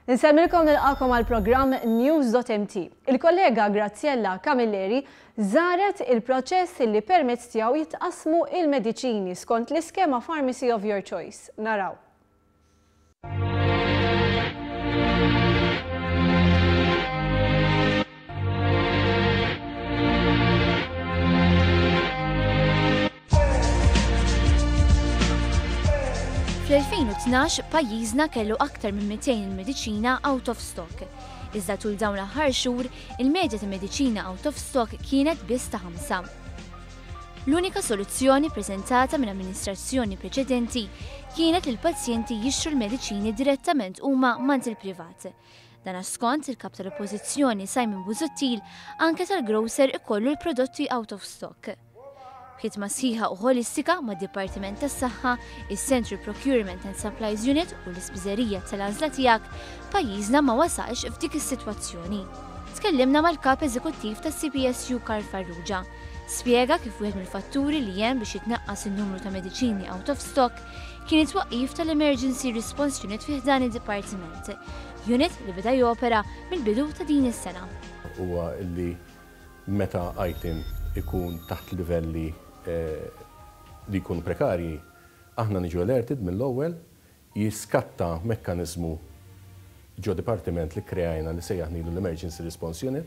Nsemmilkom nilqakom għal-programm News.mt. Il-kollega Graziella Camilleri żaret il-proċess li permezz tiegħu jitqasmu il-mediċini skont l-iskema Pharmacy of Your Choice. Naraw. Fl-2012 pajjiżna kellu aktar minn 200 il-mediċina out of stock. Iżda tul dawn l-aħħar xhur il-medja ta' mediċina out of stock kienet biss ta' 5. L-unika soluzzjoni preżentata minn amministrazzjoni preċedenti kienet li l-pazjenti jixtru l-mediċini direttament huma mant il-privat. Dan skont il-kap tal-oppożizzjoni Simon Busuttil anke tal-grocer ikollu l-prodotti out of stock. B'ħidma sħiħa u holistika mad-Dipartiment tas-Saħħa, is-Central Procurement and Supplies Unit u l-Ispiżerija tal-Għażla tiegħek, pajjiżna ma wasalx f'dik is-sitwazzjoni. Tkellimna mal-kap eżekuttiv tas-CPSU Karl Farrugia. Spjega kif wieħed mill-fatturi li hemm biex jitnaqqas in-numru ta' mediċini out of stock kien it-twaqqif tal-Emergency Response Unit fih dan id-dipartiment. Unit li beda jopera mill-bidu ta' din is-sena. Huwa li meta item ikun taħt livelli li jkun prekarji, aħna niġu alerted mill-ewwel jiskatta mekkaniżmu ġo dipartiment li kreajna li sejjaħnilu l-Emergency Response Unit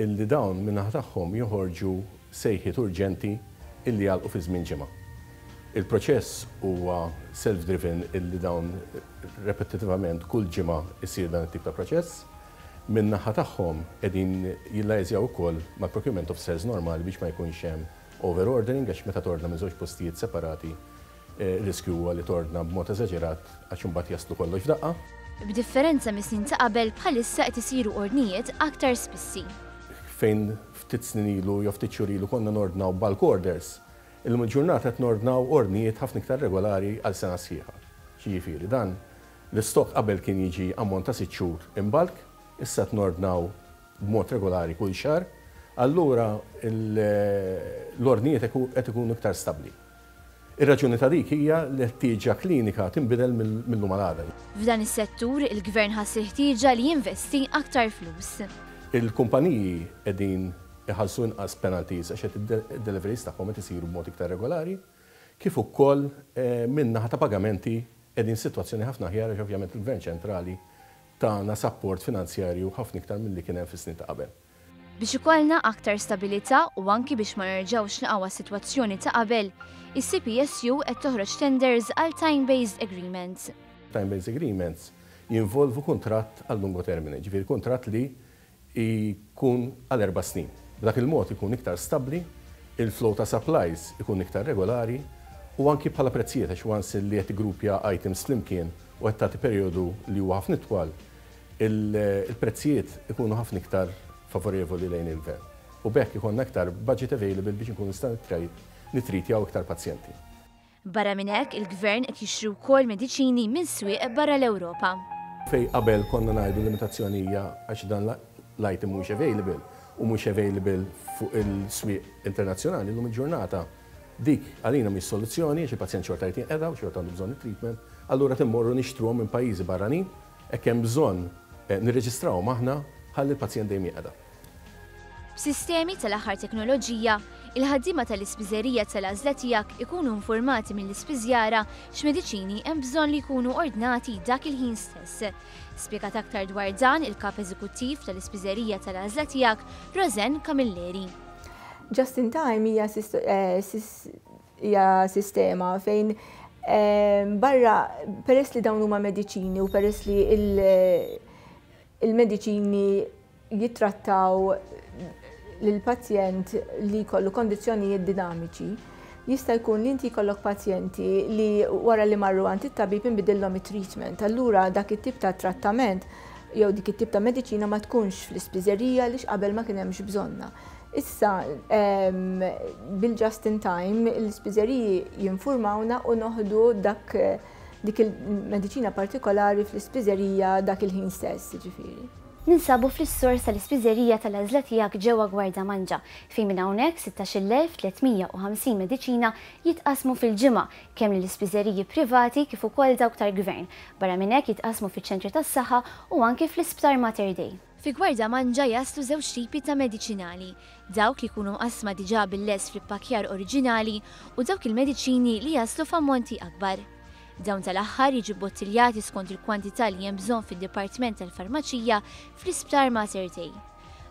illi dawn minnaħ tagħhom joħorġu sejħiet urġenti illi jgħalqu fi żmien ġimgħa. Il-proċess huwa self-driven illi dawn repetitivament kull ġimgħa isir dan it-tip ta' proċess. Min-naħa tagħhom qegħdin jillajżjaw ukoll mal-procurement officers normali biex ma jkunx hemm overordering għax meta tordna minn żewġ postijiet separati riskju huwa li tordna b'mod eżaġerat għax imbagħad jaslu kollox f'daqqa. B'differenza mis-snin ta' qabel bħalissa qed isiru ordnijiet aktar spissi. Fejn ftit snin ilu jew ftit xhur ilu konna nordnaw bulk orders, illum il-ġurnata qed nordnaw ordnijiet ħafna iktar regolari għal sena sħiħa. Ġifieri dan l-istok qabel kien jiġi ammont ta' 6 xhur in-bulk, issa tnordnaw b'mod regolari kull xahar, allura l-ordnijiet qed ikunu iktar stabbli. Ir-raġuni ta' dik hija li ħtieġa klinika tinbidel mill-lum għal-għada. F'dan is-settur il-Gvern ħass ħtieġa li jinvesti aktar flus. Il-kumpaniji qegħdin iħallsu inqas penalties għax qed id-deliveries tagħhom qed isiru b'mod iktar regolari, kif ukoll min-naħa ta' pagamenti qegħdin sitwazzjoni ħafna aħjar għax ovvjament il-Gvern ċentrali tagħna support finanzjarju ħafna iktar milli kien hemm fis-snin ta' qabel. Biex ikollna aktar stabilità u anki biex ma nerġgħux naqgħu sitwazzjoni ta' qabel, is-CPSU qed toħroġ tenders għal time-based agreements. Time-based agreements jinvolvu kuntratt għal lungo termine, ġifieri kuntratt li jkun għal 4 snin. B'dak il-mod ikun iktar stabbli, il-flow ta' supplies ikun iktar regolari u anki bħala prezzijiet għax once li qed igruppja items flimkien u qed tagħti perjodu li huwa ħafna itwal, il-prezzijiet ikunu ħafna iktar favorevoli lejn il-gvern. U bekk ikonna aktar budget available biex nkunu nistgħu nitritjaw iktar pazjenti. Barra minn hekk il-gvern qed jixtri wkoll mediċini minn swieq barra l-Ewropa. Fejn qabel konna ngħidu limitazzjoni hija għax dan l-item mhux available u mhux available fuq il-swieq internazzjonali llum il-ġurnata. Dik għalina mhix soluzzjoni għax il-pazjent xorta jtien qiegħda u xorta għandu bżonn it-treatment, allura timmorru nixtruhom minn pajjiżi barranin hekk hemm bżonn nirreġistrawhom aħna ħalli l-pazjent dejjem jieqda. B'sistemi tal-aħħar teknoloġija, il-ħaddiema tal-ispiżerija tal-għażla tiegħek ikunu informati mill-ispiżjara x'mediċini hemm bżonn li jkunu ordnati dak il-ħin stess. Spjegat aktar dwar dan il-kap eżekuttiv tal-ispiżerija tal-għażla tiegħek, Rosen Camilleri. Just in time hija sistema fejn barra peress li dawn huma mediċini u peress li il-mediċini jittrattaw lill-pazjent li jkollu kondizzjonijiet dinamiċi, jista' jkun li inti jkollok pazjenti li wara li marru għand it-tabib inbidilhom it-treatment. Allura dak it-tip ta' trattament jew dik it-tip ta' mediċina ma tkunx fl-ispiżerija li qabel ma kien hemmx bżonna. Issa bil-just in time l-ispiżeriji jinformawna u noħdu dik il-mediċina partikolari fl-ispiżerija dak il-ħin stess, ġifieri. Ninsabu fl-sors tal-ispiżerija tal-għażla tiegħek ġewwa Gwarda Manġa fejn minn hawnhekk 16,350 mediċina jitqasmu fil-ġimgħa kemm lill-ispiżeriji privati kif ukoll dawk tal-Gvern. Barra minn hekk jitqasmu fiċ-ċentri tas-saħħa u anke fl-Isptar Mater Dei. Fi Gwarda Manġa jaslu żewġ tipi ta' mediċinali, dawk li jkunu mqasma diġà bil-les fl-ippakjar oriġinali u dawk il-mediċini li jaslu f'ammonti akbar. Dawn tal-aħħar jiġu bottiljati skont il-kwantità li hemm bżonn fid-Dipartiment tal-Farmaċija fl-Isptar Mater Dei.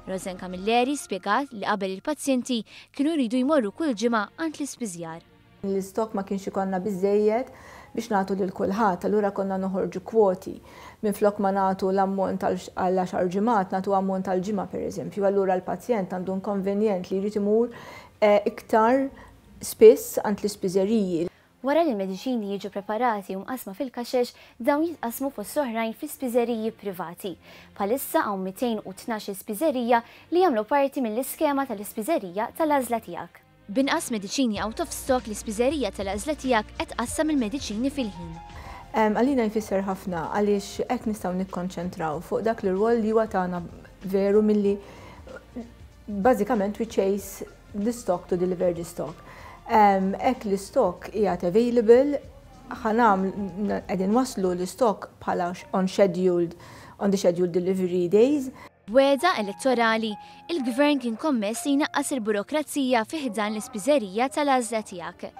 Rosen Camilleri spjegat li qabel il-pazjenti kienu jridu jmorru kull ġimgħa għand l-ispiżjar. L-istok ma kienx ikollna biżejjed biex nagħtu lil kulħadd, allura konna noħorġu kwoti. Minflok ma nagħtu l-ammont għal 10 ġimgħat nagħtu ammont għal ġimgħa pereżempju, allura l-pazjent għandu inkonvenjent li jrid imur iktar spiss għand l-ispiżeriji. Wara li l-mediċini jiġu preparati u mqasma fil-kaxex, dawn jitqasmu fost oħrajn fl-ispiżeriji privati. Bħalissa hawn 212 ispiżerija li jagħmlu parti mill-iskema tal-ispiżerija tal-għażla tiegħek. Binqas mediċini out of stock l-ispiżerija tal-għażla tiegħek qed tqassam il-mediċini fil-ħin. Għalina jfisser ħafna għaliex hekk nistgħu nikkonċentraw fuq dak l-rwol li huwa tagħna veru milli bażikament we chase the stock to deliver the stock. Ek l-stock jgħat available, għedin waslu l-stock bħala on the scheduled delivery days. Bweda elettorali, il-Gvern kien kommess jinaqqas il-burokrazija fiħdan l-ispiżerija tal-għażla tiegħek.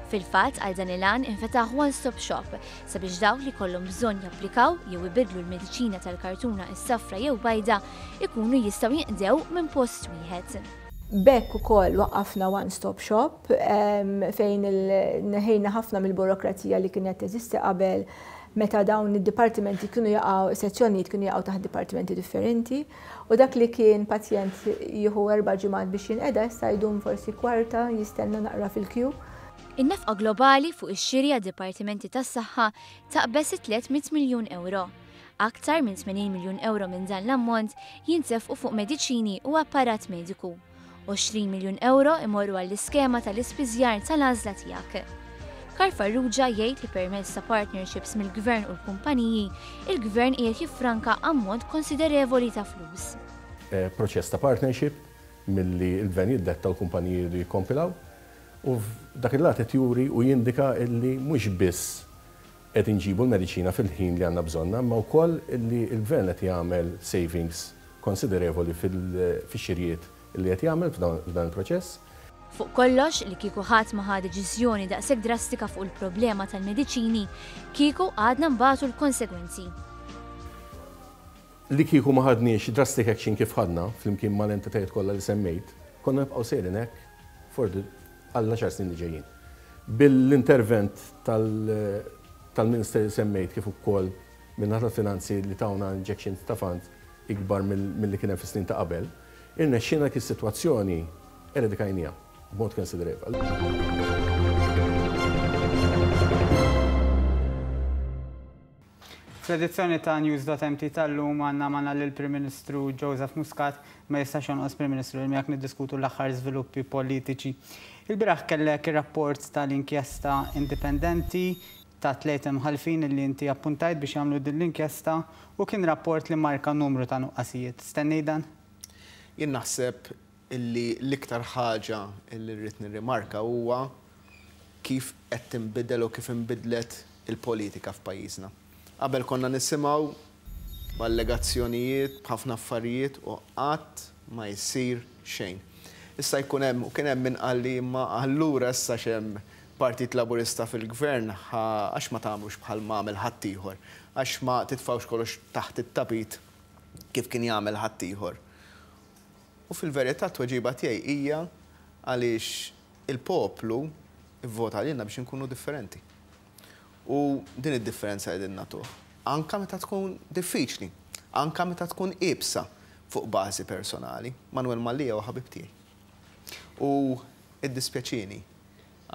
Fil-fatt għal dan il-għan infetaħ one-stop shop sabiex dawk li kollhom bżonn japplikaw jew ibidlu l-mediċina tal-kartuna is-safra jew bajda ikunu jistgħu jinqdew minn post wieħed. Bekk ukoll waqqafna one-stop shop fejn neħejna ħafna mill-burokrazija li kienet teżisti qabel meta dawn id-dipartimenti kienu jaqgħu sezzjonijiet kienu jaqgħu taħt dipartimenti differenti u dak li kien pazjent jieħu 4 ġimgħat biex jinqeda issa jdum forsi kwarta jistenna naqra fil-queue. In-nefqa globali fuq ix-xiri għad-dipartimenti tas-saħħa taqbes 300 miljun euro. Aktar minn 80 miljun euro minn dan l-ammont jinsefqu fuq mediċini u apparat mediku. 20 miljun euro imorru għall-iskema tal-ispiżjar tal-għażla tiegħek. Karl Farrugia jgħid li permezz ta' partnerships mill-Gvern u l-kumpaniji, il-Gvern qiegħed jiffranka ammont konsiderevoli ta' flus. Proċess ta' partnership milli l-Gvern jiddetta l-kumpaniji jridu jikkompilaw u dak il-lat qed juri u jindika illi mhux biss qed inġibu l-mediċina fil-ħin li għandna bżonna, ma wkoll illi l-Gvern qed jagħmel savings konsiderevoli fix-xirijiet li qed jagħmel f'dan il-proċess. Fuq kollox li kieku ħadd ma ħa deċiżjoni daqshekk drastika fuq il-problema tal-mediċini, kieku għadna mbagħtu l-konsegwenzi. Li kieku ma ħadniex drastic action kif ħadna flimkien mal-entitajiet kollha li semmejt, konna nibqgħu sejrin hekk għal 10 snin li ġejjin. Bil-intervent tal-Minister li semmejt kif ukoll minn tal-Finanzi li tawna injections ta' funds ikbar mill-li kien hemm fis-snin ta' qabel, irnexxina kif is-sitwazzjoni eredikajnija b'mod konsiderevoli. Fl-edizzjoni ta' News.mt tal-lum għandna magħna lill-Prim Ministru Joseph Muscat ma jistax jonqos Prim Ministru li miegħek niddiskutu l-aħħar żviluppi politiċi. Il-bieraħ kellek ir-rapport tal-inkjesta indipendenti ta' 3 imħalfin li inti appuntajt biex jagħmlu din l-inkjesta u kien rapport li marka numru ta' nuqqasijiet. Stennej dan? Jien naħseb illi l-iktar ħaġa illi rrid nirrimarka huwa kif qed tinbidel u kif inbidlet il-politika f'pajjiżna. Qabel konna nisimgħu b'allegazzjonijiet b'ħafna affarijiet u qatt ma jsir xejn. Issa jkun hemm u kien hemm min qal li imma allura issa x'hemm Partit Laburista fil-Gvern għax ma tagħmlux bħal m'għamel ħadd ieħor, għax ma titfgħux kollox taħt it-tapit kif kien jagħmel ħadd ieħor. U fil-verità t-tweġiba tiegħi hija għaliex il-poplu ivvota għalina biex inkunu differenti. U din id-differenza qegħdin nagħtuh. Anke meta tkun diffiċli, anke meta tkun qiebsa fuq bażi personali. Manuel Mallija huwa ħabib tiegħi. U iddispjaċini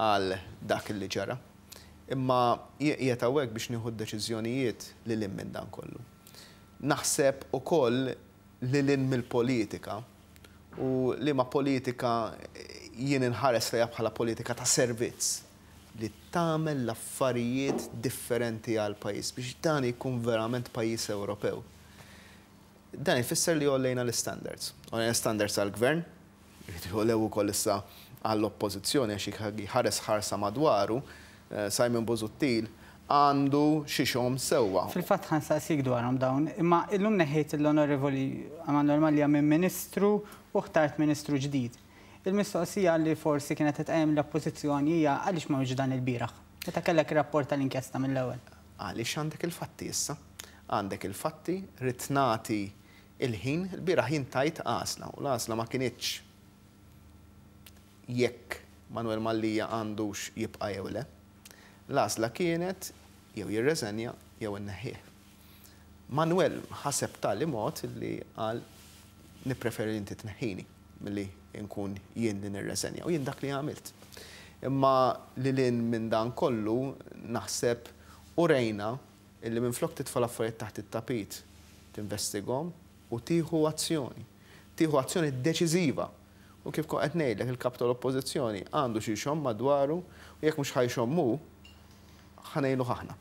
għal dak li ġara. Imma qiegħed hawnhekk biex nieħu deċiżjonijiet lil hinn minn dan kollu. Naħseb ukoll lil hinn mill-politika u li ma politika jien inħares lejha bħala politika ta' servizz li tagħmel l-affarijiet differenti għal pajjiż biex dan ikun verament pajjiż Ewropew. Dan jfisser li jollejna l-standards. Jollejna standards għal-gvern, jollew ukoll issa għall-oppożizzjoni għax ħares ħarsa madwaru, Simon Busuttil, għandu xiexhom sewwa. Fil-fatt ħansaqsik dwarhom dawn, imma illum neħejt l-Onorevoli Emanuel Mallia minn Ministru u ħtart Ministru ġdid. Il-mistoqsija li forsi kienet tqajjem l-oppożizzjoni hija għaliex m'hawnx dan il-bieraħ. Meta kellek ir-rapport tal-inkjesta mill-ewwel. Għaliex għandek il-fatti issa. Għandek il-fatti, rid nagħti il-ħin, il-bieraħ jintajt għasla u l-għasla ma kienitx jekk Manuel Mallia għandux jibqa' jew le. L-għasla kienet jew jirreżenja jew inneħħih. Manuel ħaseb tali mod li qal nippreferi inti tneħħini milli nkun jien li nirreżenja u jien dak li għamilt. Imma li lin minn dan kollu naħseb u rejna illi minn flok titfal affarijiet taħt it-tapit tinvestighom u tieħu azzjoni. Tieħu azzjoni deċiżiva. U kif qed ngħidlek il-kap tal-oppożizzjoni għandu xi xogħol madwaru u jekk mhux ħajxommu ħanejnu ħaħna.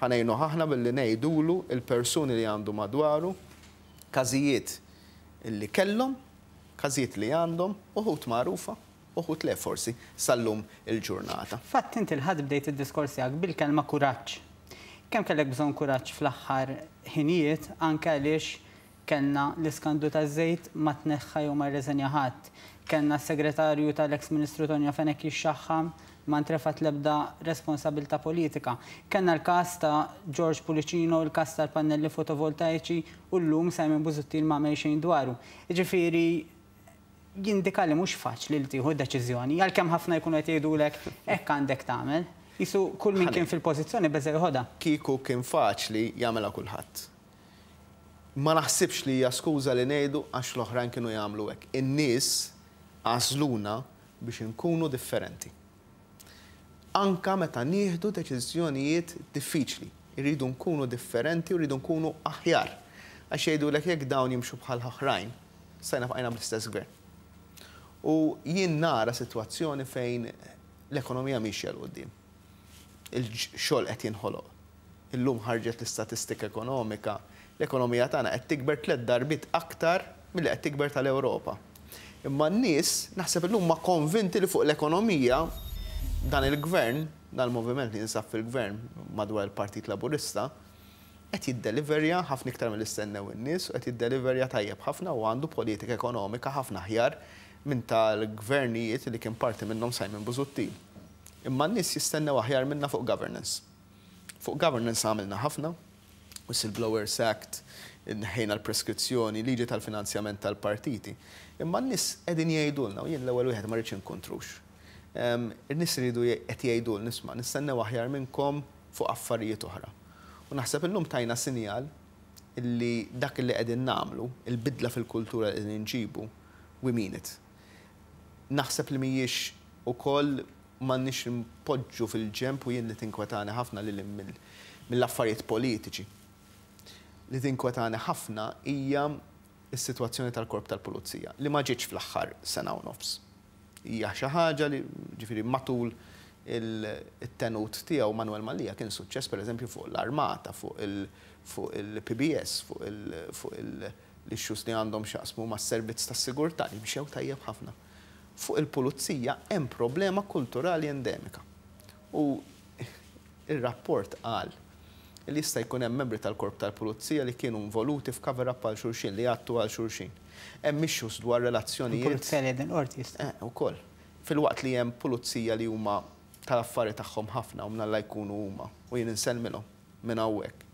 Ħanejnu ħaħna billi ngħidulu il-persuni li għandu madwaru każijiet illi kellhom, każijiet li għandhom, uħud magħrufa, uħud le forsi sallum il-ġurnata. Fatt inti l-ħadd bdejt id-diskors tiegħek bil-kelma kuraġġ. Kemm kellek bżonn kuraġġ fl-aħħar ħinijiet anke għaliex kellna l-iskandlu taż-żejt ma tneħħa jew ma rreżenja ħadd. Kellna s-segretarju tal-eks Ministru Tonja Fenek jixxaħħam ma ntrefat l-ebda responsabilità politika. Kenna l-kas ta' George Pulicino, l-kas tal-pannelli fotovoltaiċi u llum Simon Busuttil ma' xejn dwaru. Ġifieri jindika li mhux faċli li tieħu deċiżjoni, għalkemm ħafna jkunu qed jgħidulek hekk għandek tagħmel. Isu kull min kien fil-pożizzjoni beża jħodha. Kieku kien faċli jagħmelha kulħadd. Ma naħsibx li hija skuża li ngħidu għax l-oħrajn kienu jagħmlu hekk. In-nies għażluna biex inkunu differenti. Anka meta nieħdu deċiżjonijiet diffiċli. Irridu nkunu differenti u rridu nkunu aħjar. Għax jgħidulek jekk dawn jimxu bħal oħrajn, sajna faqajna bl-istess gvern. U jien nara sitwazzjoni fejn l-ekonomija mixja l-qudiem. Il-xogħol qed jinħoloq. Illum ħarġet l-istatistika ekonomika, l-ekonomija tagħna qed tikber 3 darbit aktar milli qed tikber tal-Ewropa. Imma n-nies naħseb illum ma konvinti li fuq l-ekonomija dan il-gvern, dan il-moviment li jinsab fil-gvern madwar il-Partit Laburista, qed jiddeliverja ħafna iktar mill-istennew in-nies u qed jiddeliverja tajjeb ħafna u għandu politika ekonomika ħafna aħjar minn tal-gvernijiet li kien parti minnhom Simon Busuttil. Imma n-nies jistennew aħjar minna fuq governance. Fuq governance għamilna ħafna, Whistleblowers Act, inħejna l-preskrizzjoni, liġi tal-finanzjament tal-partiti. Imma n-nies qegħdin jgħidulna u jien l-ewwel wieħed ma rridx inkontrux. In-nies iridu qed jgħidul nisma' nistennew aħjar minnkom fuq affarijiet oħra. U naħseb illum tajna sinjal illi dak li qegħdin nagħmlu, il-bidla fil-kultura li qegħdin nġibu, we mean it. Naħseb li mhijiex ukoll m'għandniex impoġġu fil-ġemp u jien li tinkwetani ħafna lil mill-affarijiet politiċi. Li tinkwetani ħafna hija s-sitwazzjoni tal-korp tal-pulizija li ma ġietx fl-aħħar sena u nofs. Hija xi ħaġa li ġifieri matul il-tenut tiegħu Manuel Mallia kien suċċess pereżempju fuq l-armata, fuq il-PBS, fuq l-issues li għandhom x'jaqsmu mas-servizz tas-sigurtà li mxew tajjeb ħafna. Fuq il-pulizija hemm problema kulturali endemika. U ir-rapport qal li jista' jkun hemm membri tal-korp tal-pulizija li kienu involuti f'cover-up għal xulxin li għattu għal xulxin. Hemm issues dwar relazzjonijiet. Il-pulizija li qegħdin qorti jista'. Ukoll. Fil-waqt li hemm pulizija li huma tal-affarijiet tagħhom ħafna u mnalla jkunu huma u jien insellmilhom minn hawnhekk.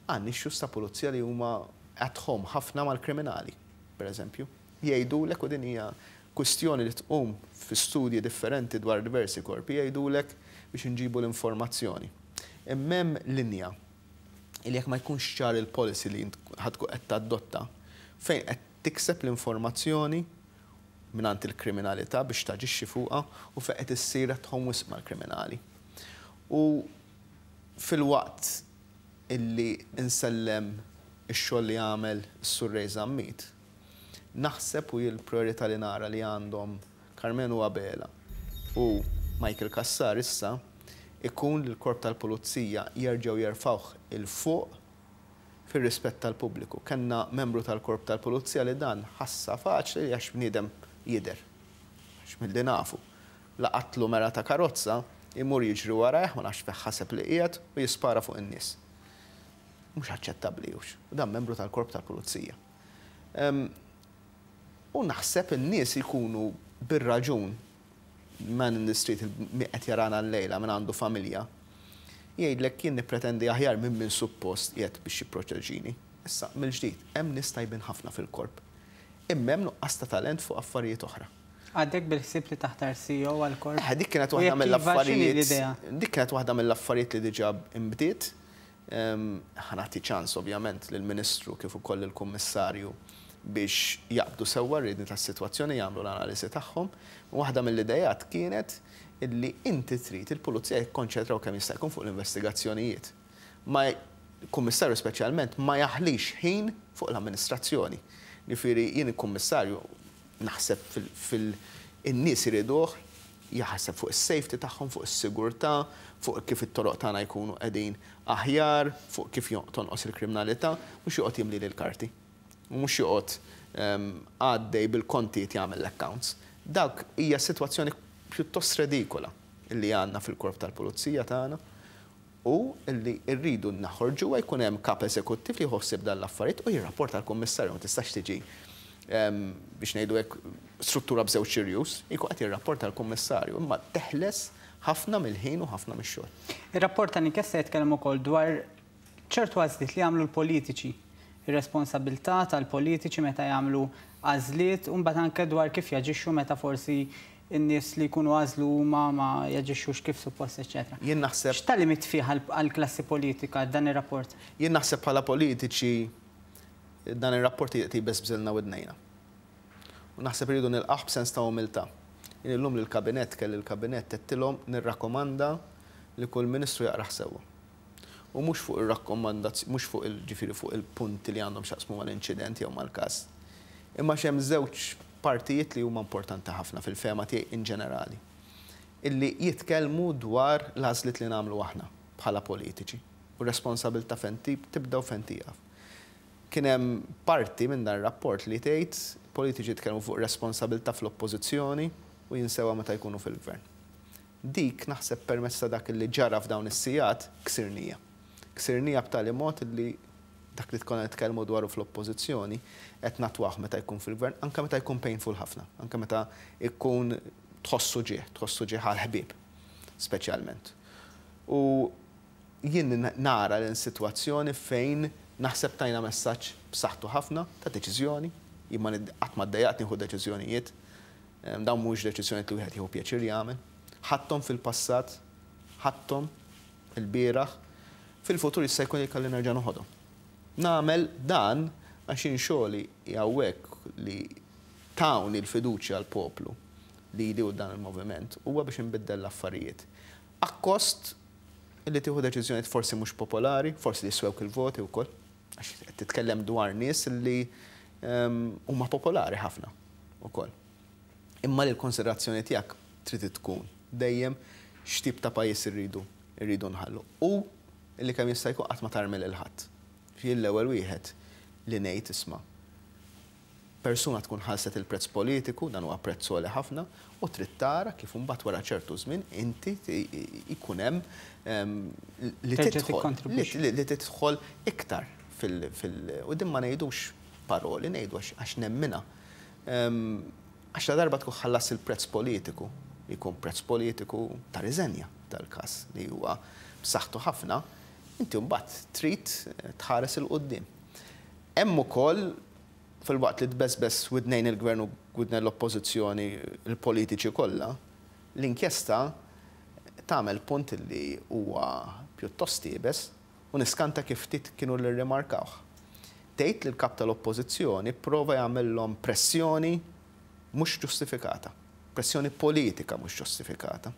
Għandni issues ta' pulizija li huma at home ħafna mal-kriminali, pereżempju. Jgħidulek u din hija kwistjoni li tqum fi studji differenti dwar diversi korpi jgħidulek biex inġibu l-informazzjoni. Hemm linja li jekk ma jkunx ċar il-policy li ħadku qed tadotta fejn qed tikseb l-informazzjoni mingħand il-kriminalità biex taġixxi fuqha u fejn qed issir qed tħomm wisq mal-kriminali. U fil-waqt illi insellem ix-xogħol li għamel is-Sur Rej Żammit, naħseb u l-priorità li nara li għandhom Carmenu Abela u Michael Kassar issa ikun li l-korp tal-pulizija jerġgħu jerfgħuh il-fuq fir-rispett tal-pubbliku. Kenna membru tal-korp tal-pulizija li dan ħassa faċli għax bniedem jidher. Għax milli nafu. Laqatlu mera ta' karozza, imur jiġri warajh, ma nafx fejn ħaseb li qiegħed u jispara fuq in-nies. Mhux aċċettabbli hux. U dan membru tal-korp tal-pulizija. U naħseb in-nies ikunu bir-raġun man in the street qed jarana l-lejla minn għandu familja. Jgħidlek kien nippretendi aħjar minn suppost qiegħed biex jipproteġini. Issa mill-ġdid hemm nies tajbin ħafna fil-korp. Imma hemm nuqqas ta' talent fuq affarijiet oħra. Għaddek bil-ħsieb li taħtar CEO għal-korp? Dik kienet waħda mill-affarijiet li diġà imbdiet. Ħanati ċans ovvjament lill-Ministru kif ukoll il-Kummissarju biex jaqbdu sewwa rridni tas-sitwazzjoni jagħmlu l-analiżi tagħhom. Waħda mill-idejat kienet illi inti trid il-pulizija jikkonċentraw kemm jista' jkun fuq l-investigazzjonijiet. Ma il-Kummissarju speċjalment ma jaħlix ħin fuq l-amministrazzjoni. Jifieri jien il-Kummissarju naħseb fil-nies iriduh jaħseb fuq is-safety tagħhom, fuq is-sigurtà, fuq kif it-toroq tagħna jkunu qegħdin aħjar, fuq kif tonqos il-kriminalità, mhux joqgħod jimli l-karti. U mhux joqgħod għaddej bil-kontijiet jagħmel l-accounts. Dak hija sitwazzjoni pjuttost redikola illi għandna fil-korp tal-pulizija tagħna u illi rridu naħorġu jkun hemm kap eżekuttiv li jħossib dan l-affarijiet u jirrapport għall-Kummissarju ma tistax tiġi biex ngħidu hekk struttura b'żewġ irjus, jkun qed jirrapport għall-Kummissarju imma teħles ħafna mill-ħin u ħafna mix-xogħol. Ir-rapport ta' inkjesta jitkellem ukoll dwar ċertu għażliet li jagħmlu l-politiċi, ir-responsabilità tal-politiċi meta jagħmlu għażliet u mbagħad anke dwar kif jaġixxu meta forsi in-nies li jkunu għażlu ma jaġixxux kif suppost, eċetera. Jien naħseb x'talimit fih għall-klassi politika dan ir-rapport? Jien naħseb bħala politiċi dan ir-rapport jibes bżilna widnejna. U naħseb iridu nilqaħ b'sens ta' umiltà. Jien illum lill-kabinett kelli l-kabinett tettilhom nirrakkomanda li kull ministru jaqraħ sewwa. U mhux fuq ir-rakkomandazzjoni, mhux fuq ġifieri fuq il-punti li għandhom x'jaqsmu mal-inċident jew mal-każ. Imma x'hemm żewġ partijiet li huma importanti ħafna fil-fema tiegħi in ġenerali. Illi jitkellmu dwar l-għażliet li nagħmlu aħna bħala politiċi. U responsabilità fejn tibda u fejn tieqaf. Kien hemm parti minn dan ir-rapport li tgħid politiċi jitkellmu fuq responsabilità fl-oppożizzjoni u jinsewa meta jkunu fil-gvern. Dik naħseb permezz ta' dak li ġara f'dawn is-sigħat ksirnija. Ksirnija b'tali mod li dak li tkun nitkellmu dwaru fl-oppożizzjoni qed natwaħ meta jkun fil-gvern, anke meta jkun painful ħafna, anke meta jkun tħossu ġieħ għall-ħbieb speċjalment. U jien nara l-sitwazzjoni fejn naħseb tajna messaġġ b'saħħtu ħafna ta' deċiżjoni, jien qatt ma ddejjaqt nieħu deċiżjonijiet, dawn mhux deċiżjonijiet li wieħed jieħu pjaċir jagħmel. Ħadthom fil-passat, ħadthom il-bieraħ, fil-futur jista' jkun jkolli nerġa' noħodhom. Nagħmel dan għax xogħli hawnhekk li tawni l-fiduċja għall poplu li jdiu dan il-moviment huwa biex inbiddel l-affarijiet. Akkost li tieħu deċiżjonijiet forsi mhux popolari, forsi li jiswewk il-voti wkoll, għax qed titkellem dwar nies li huma popolari ħafna wkoll. Imma li l-konsiderazzjoni tiegħek trid tkun dejjem x'tip ta' pajjiż irridu nħallu. U li kemm jista' jkun qatt ma tarmel il-ħadd. L-ewwel wieħed li ngħid isma' persuna tkun ħalset il-prezz politiku, dan huwa prezz soli ħafna, u trid tara kif imbagħad wara ċertu żmien inti jkun hemm li tidħol iktar u din ma ngħidux paroli, ngħidu għax nemmina. Għax la darba tkun ħallas il-prezz politiku, jkun prezz politiku ta' riżenja tal-każ li huwa b'saħħtu ħafna, inti mbagħad trid tħares il-qudiem. Hemm ukoll fil-waqt li tbesbes widnejn il-gvern u widnejn l-oppożizzjoni, il-politiċi kollha, l-inkjesta tagħmel punt li huwa pjuttost tiebes u niskanta kif ftit kienu l-rimarkawh. Tgħid li l-kap tal-oppożizzjoni pprova jagħmellhom pressjoni mhux ġustifikata, pressjoni politika mhux ġustifikata.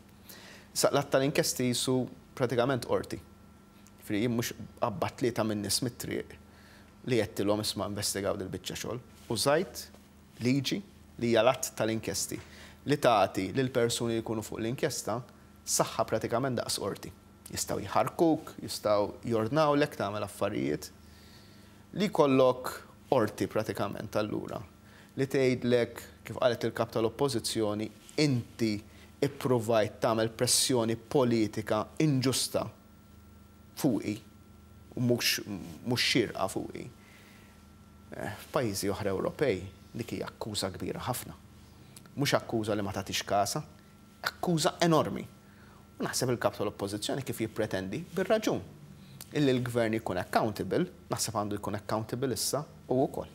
Saqlat tal-inkjesti jisu pratikament qorti. Jien mhux qabbat tlieta minn nies mit-triq li jettilhom isma' investigaw dil-biċċa xogħol. Użajt liġi li hija l-att tal-inkjesti li tagħti lil persuni li jkunu fuq l-inkjesta saħħa pratikament daqs qorti. Jistgħu jħarkuk, jistgħu jordnawlek tagħmel affarijiet. li kollok orti pratikament allura li tgħidlek kif qalet il-kap tal-oppożizzjoni inti ippruvajt tagħmel pressjoni politika inġusta fuqi u mhux xirqa fuqi. F'pajjiżi oħra Ewropej dik hija akkuża kbira ħafna. Mhux akkuża li ma tagħtix kasa, akkuża enormi. U naħseb il-kap tal-oppożizzjoni kif jippretendi bir-raġun illi l-gvern jkun accountable, naħseb għandu jkun accountable issa u wkoll.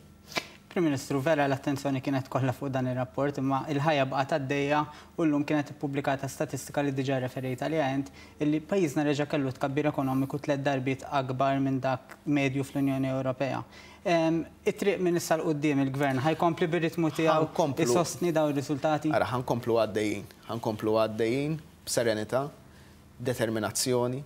Prim Ministru, vera l-attenzjoni kienet kollha fuq dan ir-rapport, imma il-ħajja baqgħet għaddejja u llum kienet ippubblikata statistika li diġà referejt għaliha int illi pajjiżna reġa' kellu tkabbir ekonomiku 3 darbiet akbar minn dak medju fl-Unjoni Ewropea. It-triq minn issa l-qudiem il-gvern ħajkompli bir-ritmu tiegħu isostni dawn ir-riżultati? Ara ħankomplu għaddejjin b'serenità, determinazzjoni,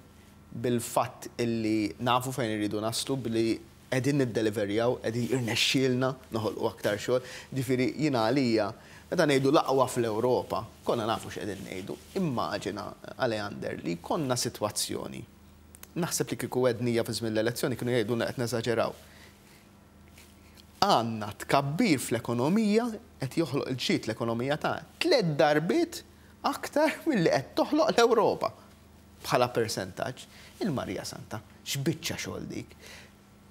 bil-fatt illi nafu fejn irridu naslu billi qegħdin niddeliverjaw, qegħdin irnexxielna noħolqu aktar xogħol. Ġifieri jiena għalija meta ngħidu l-aqwa fl-Ewropa, konna nafu x'qegħdin ngħidu. Immaġina Aleander li konna sitwazzjoni. Naħseb li kieku għednija fi żmien l-elezzjoni kienu jgħidulna qed neżaġeraw. Għandna tkabbir fl-ekonomija qed joħloq il-ġid l-ekonomija tagħna 3 darbiet aktar milli qed toħloq l-Ewropa bħala persentaġġ. Il-Marija Santa x'biċċa xogħol dik.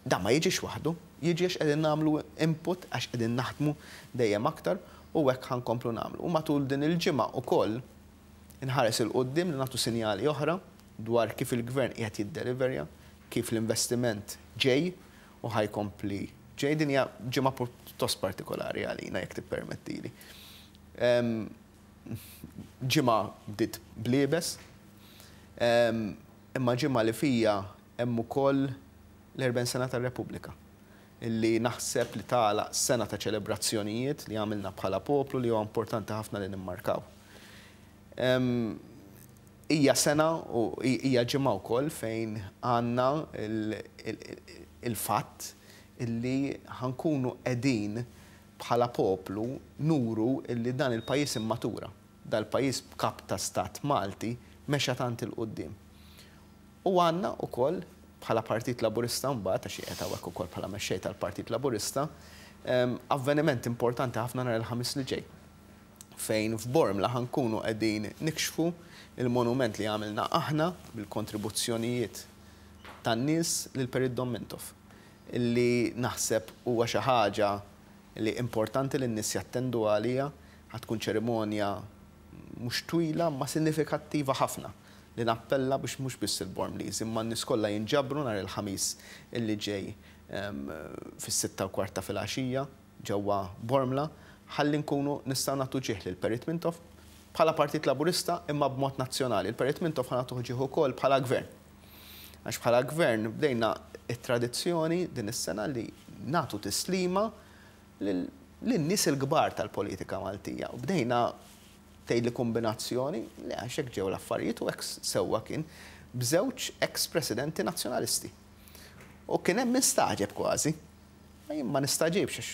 Da ma jiġix waħdu, jiġi għax qegħdin nagħmlu input għax qegħdin naħdmu dejjem aktar u hekk ħankomplu nagħmlu. U matul din il-ġimgħa wkoll inħares il-qudiem li nagħtu sinjali oħra dwar kif il-gvern qiegħed jiddeliverja, kif l-investiment ġej u ħajkompli ġej. Din hija ġimgħa pjuttost partikolari għalina jekk tippermettili. Ġimgħa bdiet bliebes, imma ġimgħa li fija hemm ukoll l-40 sena tar-Repubblika, illi naħseb li tagħlaq sena ta' ċelebrazzjonijiet li għamilna bħala poplu li huwa importanti ħafna li nimmarkaw. Hija sena u hija ġimgħa wkoll fejn għandna il-fatt illi ħankunu qegħdin bħala poplu nuru illi dan il-pajjiż immatura, dan il-pajjiż b'kap ta' stat Malti mexa tant il-qudiem. U għandna wkoll bħala Partit Laburista mbagħad għax qiegħed hawnhekk ukoll bħala mexxej tal-Partit Laburista, avveniment importanti ħafna nhar il-ħamis li ġej. Fejn f'Bormla ħankunu qegħdin nikxfu il-monument li għamilna aħna bil-kontribuzzjonijiet tan-nies lil Perit Dommintov, illi naħseb huwa xi ħaġa li importanti li n-nies jattendu għalija, ħatkun ċerimonja mhux twila ma sinifikattiva ħafna. Li nappella biex mhux biss il-Bormliż, imma n-nies kollha jinġabru nhar il-ħamis illi ġej fis-6:15 fil-għaxija ġewwa Bormla, ħalli nkunu nistgħu nagħtu ġieħ lil Perit Mintoff bħala Partit Laburista imma b'mod nazzjonali. Il-Perit Mintoff ħanagħtuh ġieħ ukoll bħala gvern. Għax bħala gvern bdejna it-tradizzjoni din is-sena li nagħtu tislima lin-nies il-kbar tal-politika Maltija. U bdejna tgħidli kombinazzjoni li għax hekk ġew l-affarijiet u hekk sewwa kien b'żewġ ex-presidenti nazzjonalisti. U kien hemm mistaġeb kważi. Ma nistaġibx għax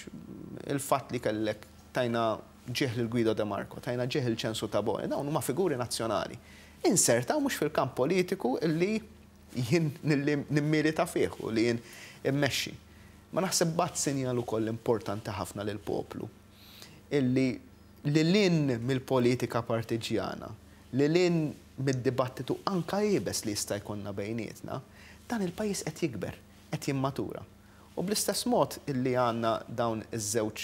il-fatt li kellek tajna ġieħ lil Guido De Marco, tajna ġieħ il-Ċensu Tabone, dawn huma figuri nazzjonali. Insertaw mhux fil-kamp politiku illi jien nimmilita fih u li jien immexxi. Ma naħseb bat sinjal ukoll importanti ħafna lil poplu illi lilin mill-politika partiġjana, lilin mid-dibattitu anka jibes li jista' jkollna bejnietna, dan il-pajjiż qed jikber, qed jimmatura. U bl-istess mod illi għandna dawn iż-żewġ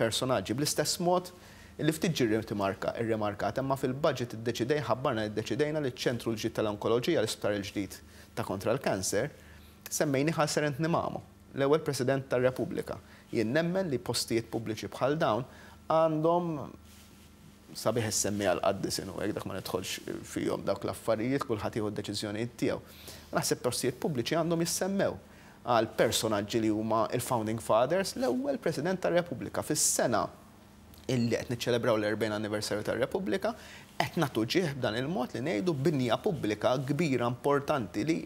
personaġġi, bl-istess mod illi ftit ġie irrimarkat, imma fil-budget iddeċidejna li ċ-ċentru l-ġdid tal-onkoloġija l-isptar il-ġdid ta' kontra l-kanser semmejni Ħasserent Nimamu, l-ewwel President tar-Repubblika. Jien nemmen li postijiet pubbliċi bħal dawn għandhom sabiħ semmi għal-qaddis inu, dak ma nidħolx fihom dawk l-affarijiet, kulħadd jieħu d-deċiżjonijiet tiegħu. Naħseb postijiet pubbliċi għandhom jissemmew għal personaġġi li huma il-Founding Fathers, l-ewwel President tar-Repubblika fis-sena illi qed niċċelebraw l-40 anniversarju tar-Repubblika, qed nagħtu ġieħ b'dan il-mod li ngħidu binja pubblika kbira importanti li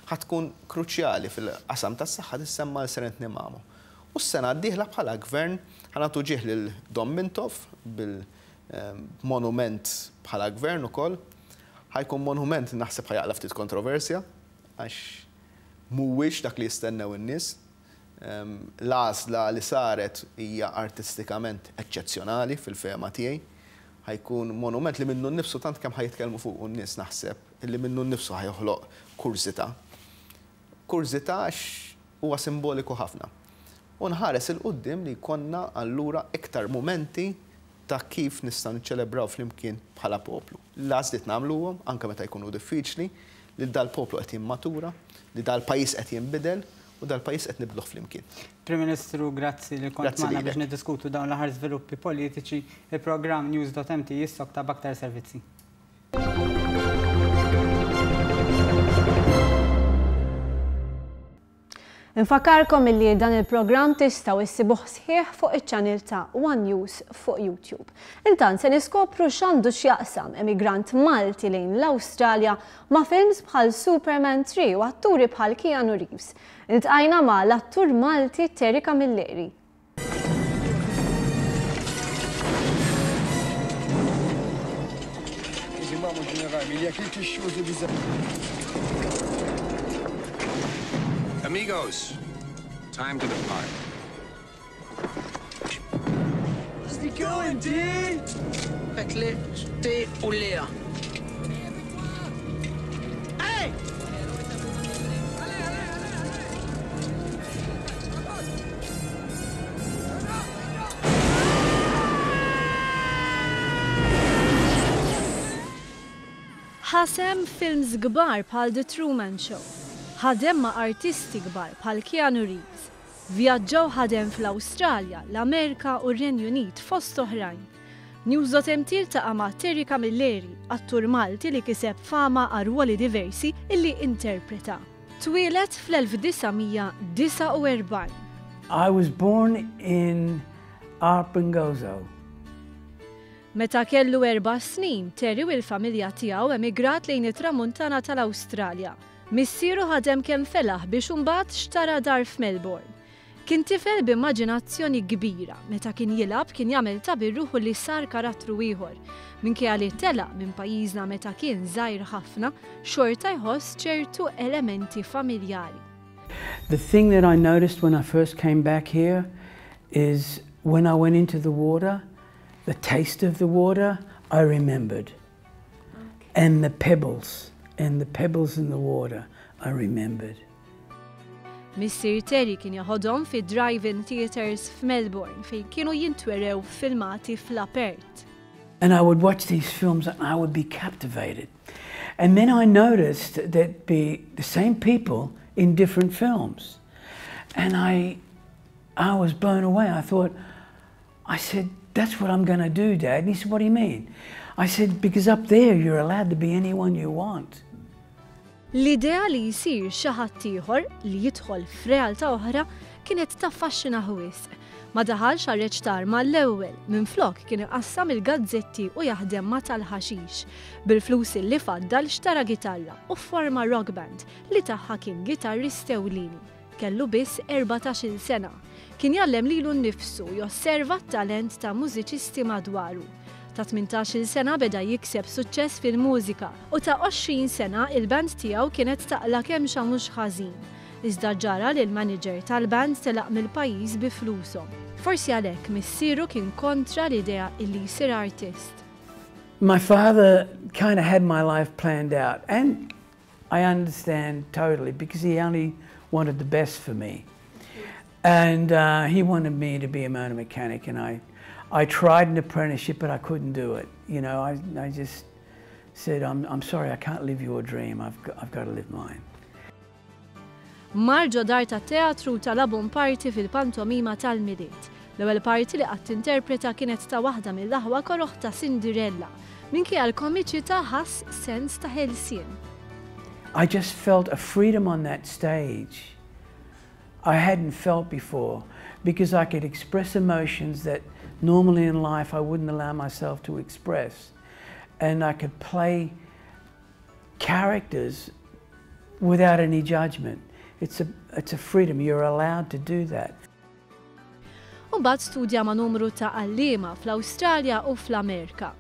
ħatkun kruċjali fil-qasam tas-saħħa tissemma Ħasserent Nimamu. U s-sena d-dieħla bħala gvern ħanatu ġieħ lil Dommintov bil-monument bħala gvern ukoll. Ħajkun monument naħseb ħajaqla ftit kontroversja għax mhuwiex dak li jistennew in-nies. L-għażla li saret hija artistikament eċċezzjonali fil-fema tiegħi. Ħajkun monument li minnu nnifsu tant kemm ħajtkellmu fuq n-nies naħseb li minnu nnifsu ħajoħloq kurzita. Kurzita għax huwa simboliku ħafna. U nħares il-qudiem li jkollna allura iktar momenti ta' kif nistgħu niċċelebraw flimkien bħala poplu. L-għażliet nagħmluhom anke meta jkunu diffiċli li dal-poplu qed jimmatura, li dal-pajjiż qed jinbidel u dal-pajjiż qed nibdluh flimkien. Prim Ministru, grazzi li kont magħna biex niddiskutu dawn l-aħħar żviluppi politiċi. Il-programm News.mt jistokta b'aktar servizzi. Infakarkom illi dan il-programm tistgħu issibuh sħiħ fuq iċ-channel ta' One News fuq YouTube. Intant se niskopru x'għandu x'jaqsam emigrant Malti lejn l-Awstralja ma' films bħal Superman 3 u atturi bħal Keanu Reeves. Iltqajna ma' l-attur Malti Terry Camilleri. Amigos, time to depart. Is he going, D? Fekli, stay u Lea. Hey! Ħasem films kbar bħal The Truman Show. Ħadem ma' artisti kbar bħal Keanu Reeves. Vjaġġaw ħadem fl-Awstralja, l-Amerika u r-Renju Unit fost oħrajn. News.mt iltaqa' ma' Terry Camilleri, attur Malti li kiseb fama għal ruoli diversi illi interpreta. Twilet fl-1949. I was born in Arpengozo. Meta kellu 4 snin, Terry u l-familja tiegħu emigrat lejn it-tramuntana tal-Awstralja. Missieru ħadem kemm felaħ biex imbagħad xtara dar f'Melbourne. Kien tifel b'immaġinazzjoni kbira, meta kien jilab kien jagħmel ta' birruħu li sar karattru ieħor. Minkejja li telaq minn pajjiżna meta kien żgħir ħafna, xorta jħoss ċertu elementi familjari. The thing that I noticed when I first came back here is when I went into the water, the taste of the water I remembered. And the pebbles in the water I remembered. Mr. Terry kien jaħodhom fi drive-in theaters f'Melbourne fejn kienu jintwerew filmati fl-apert. And I would watch these films and I would be captivated. And then I noticed that there'd be the same people in different films. And I was blown away. I said, that's what I'm going to do, Dad. And he said, what do you mean? I said, because up there you're allowed to be anyone you want. L-idea li jsir xi ħadd ieħor li jidħol f'realtà oħra kienet taffaxxina wisq. Ma daħalx għar-reċtar mal-ewwel, minflok kien iqassam il-gazzetti u jaħdem ma' tal-ħaxix. Bil-flus li faddal xtara gitarra u forma rock band li tagħha kien gitarrist ewlieni. Kellu biss 14-il sena. Kien jallem lilu nnifsu josserva t-talent ta' mużiċisti madwaru. Ta' 18-il sena beda jikseb suċċess fil-mużika u ta' 20 sena il-band tiegħu kienet taqla kemm xa mhux ħażin. Iżda ġara li l-manager tal-band telaq mill-pajjiż bi flushom. Forsi għalhekk missieru kien kontra l-idea illi jsir artist. My father kind of had my life planned out, and I understand totally because he only wanted the best for me. And he wanted me to be a motor mechanic, and I tried an apprenticeship, but I couldn't do it. You know, I just said, I'm sorry, I can't live your dream. I've got to live mine. Marġo dar ta' teatru talabhom parti fil-pantomima tal-Miliet. L-ewwel parti li qatt interpreta kienet ta' waħda mill-aħwa koroħ ta' Cinderella, minkejja l-komiċità ħass sens ta' ħelsien. I just felt a freedom on that stage I hadn't felt before, because I could express emotions that normally in life I wouldn't allow myself to express. And I could play characters without any judgment. It's a freedom, you're allowed to do that. U mbagħad studja ma' numru ta' għalliema fl-Awstralja u fl-Amerika.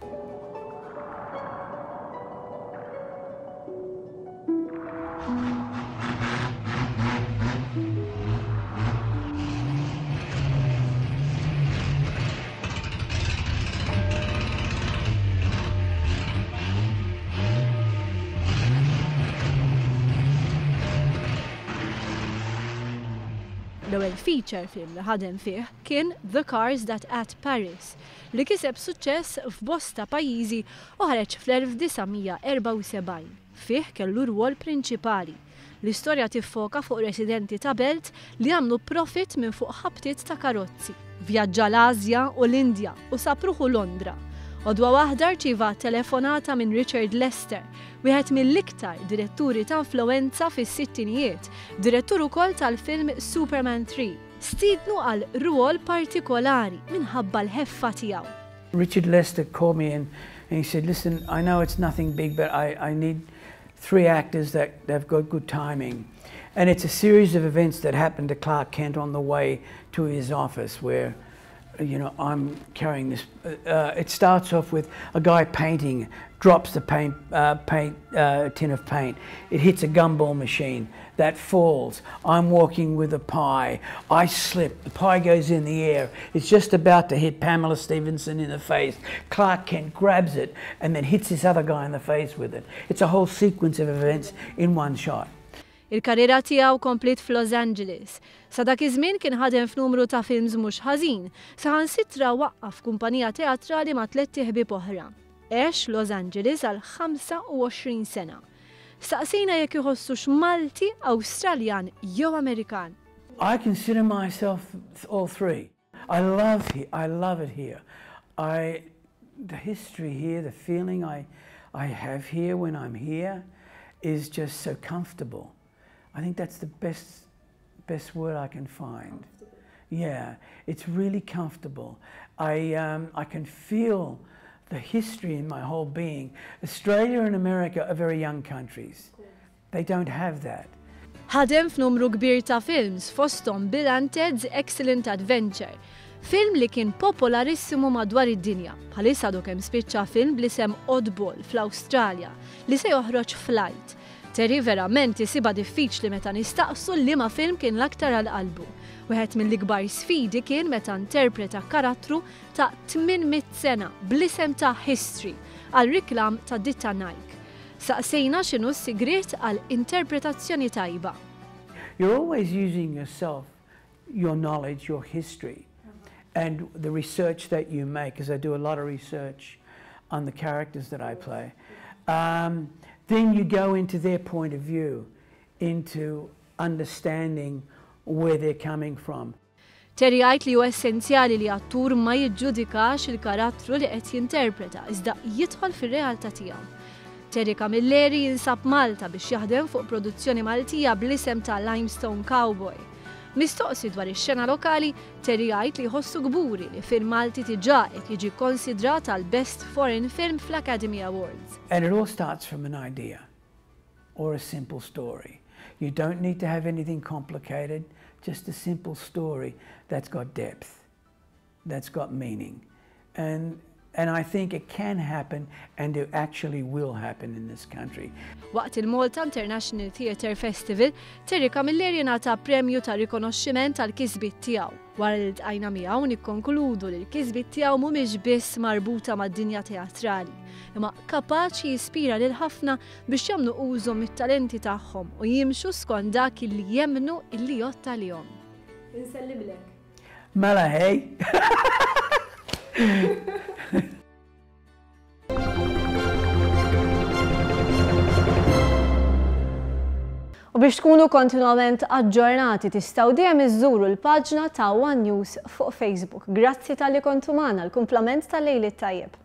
L-ewwel feature film li ħadem fih kien The Cars That At Paris li kiseb suċċess f'bosta pajjiżi u ħareġ fl-1974. Fih kellu rwol prinċipali. L-istorja tiffoka fuq residenti ta' belt li għamlu profit minn fuq ħabtiet ta' karozzi. Vjaġġa l-Asja u l-Indja u sapruħu Londra. Odwa waħda rċieva telefonata minn Richard Lester, wieħed mill-iktar diretturi ta' influenza fis-sittinijiet, direttur ukoll tal-film Superman 3. Stiednu għal rwol partikolari minħabba l-ħeffa tiegħu. Richard Lester called me in and he said, "Listen, I know it's nothing big, but I need 3 actors that have got good timing." And it's a series of events that happened to Clark Kent on the way to his office where, you know, I'm carrying this. It starts off with a guy painting, drops the tin of paint. It hits a gumball machine. That falls. I'm walking with a pie. I slip. The pie goes in the air. It's just about to hit Pamela Stevenson in the face. Clark Kent grabs it and then hits this other guy in the face with it. It's a whole sequence of events in one shot. Il-karriera tiegħu komplit f'Los Angeles. Sa dak iż-żmien kien ħadem f'numru ta' films mhux ħażin, saħansitra waqqaf kumpanija teatrali ma' 3 ħbieb oħra. Għex Los Angeles għal 25 sena. Staqsina jekk iħossux Malti, Awstraljan jew Amerikan. I consider myself all 3. I love it here. The history here, the feeling I have here when I'm here is just so comfortable. I think that's the best word I can find. Yeah, it's really comfortable. I can feel the history in my whole being. Australia and America are very young countries. They don't have that. Ħadem f'numru kbir ta' films fosthom Bill and Ted's Excellent Adventure, film li kien popolarissimu madwar id-dinja. Bħalissa għadu kemm spiċċa film bl-isem Oddball fl-Awstralja li se joħroġ Flight. Terry verament isiba diffiċli meta nistaqsu liema film kien l-aktar għal-qalbu. Wieħed mill-ikbar sfidi kien meta interpreta karattru ta' 800 sena bl-isem ta' History għal riklam ta' ditta Nike. Saqsejna x'inhu s-sigriet għal interpretazzjoni tajba. You're always using yourself, your knowledge, your history, and the research that you make, because I do a lot of research on the characters that I play. Then you go into their point of view, into understanding where they're coming from. Terry għajt li hu essenzjali li attur ma jiġġudikax il-karattru li qed jinterpreta, iżda jidħol fir-realtà tiegħu. Terry Camilleri jinsab Malta biex jaħdem fuq produzzjoni Maltija bl-isem ta' Limestone Cowboy. Mistoqsi dwar ix-xena lokali, Terry għajt li jħossu gburi li film Malti diġà qed jiġi konsidrat għal Best Foreign Film fl-Academy Awards. And it all starts from an idea or a simple story. You don't need to have anything complicated, just a simple story that's got depth, that's got meaning. And I think it can happen and it actually will happen in this country. Waqt il-Malta International Theatre Festival, Terry Camilleri ngħata premju ta' rikonoxximent għal kisbiet tiegħu. Wara li ltqajna miegħu nikkonkludu li l-kisbiet tiegħu mhumiex biss marbuta mad-dinja teatrali, imma kapaċi jispira lil ħafna biex jagħmlu użu mit-talenti tagħhom u jimxu skont dak li jemmnu illi jotta lihom. Inselliblek. Mela ħej. U biex tkunu kontinuament aġġornati tistgħu dejjem iżżuru l-paġna ta' One News fuq Facebook. Grazzi tal-li kontu magħna, l-kumplament tal-lejl it-tajjeb.